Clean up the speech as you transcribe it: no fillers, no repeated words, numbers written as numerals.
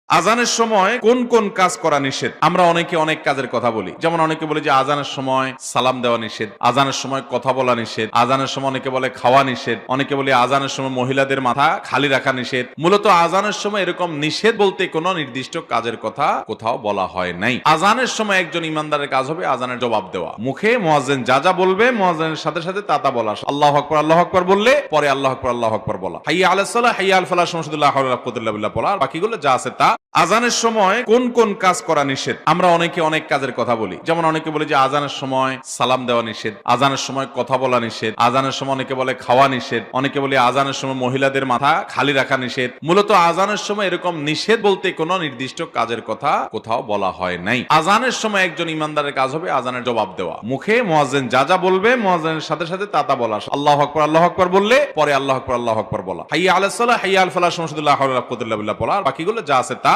আজানের সময় কোন কোন কাজ করা নিষেধ? আমরা অনেকে অনেক কাজের কথা বলি। যেমন অনেকে বলে যে আজানের সময় সালাম দেওয়া নিষেধ, আজানের সময় কথা বলা নিষেধ, আজানের সময় অনেকে বলে খাওয়া নিষেধ, অনেকে বলে আজানের সময় মহিলাদের মাথা খালি রাখা নিষেধ। মূলত আজানের সময় এরকম নিষেধ বলতে কোনো নির্দিষ্ট কাজের কথা কোথাও বলা হয় নাই। আজানের সময় একজন ইমানদারের কাজ হবে আজানের জবাব দেওয়া। মুখে মুয়াজ্জিন যা যা বলবে মুয়াজ্জিনের সাথে সাথে তা তা বলা। আল্লাহু আকবার বললে পরে আল্লাহু আকবার বলা। হাইয়া আলাস সালাহ হাইয়া আল ফালাহ সমস্ত লা হাওলা ওয়ালা কুওয়াতা ইল্লা বিল্লাহ বলা। আর বাকিগুলো যা আছে তা। আজানের সময় কোন কোন কাজ করা নিষেধ? আমরা অনেকে অনেক কাজের কথা বলি। যেমন অনেকে বলে যে আজানের সময় সালাম দেওয়া নিষেধ, আজানের সময় কথা বলা নিষেধ, আজানের সময় অনেকে বলে খাওয়া নিষেধ, অনেকে বলে আজানের সময় মহিলাদের মাথা খালি রাখা নিষেধ। মূলত আজানের সময় এরকম নিষেধ বলতে কোনো নির্দিষ্ট কাজের কথা কোথাও বলা হয় নাই। আজানের সময় একজন ইমানদারের কাজ হবে আজানের জবাব দেওয়া। মুখে মুয়াজ্জিন যা যা বলবে মুয়াজ্জিনের সাথে সাথে তা তা বলা। আল্লাহু আকবার বললে পরে আল্লাহু আকবার বলা। হাইয়া আলাস সালাহ হাইয়া আল ফালাহ সমস্ত লা হাওলা ওয়ালা কুওয়াতা ইল্লা বিল্লাহ বলা। আর বাকিগুলো যা আছে তা।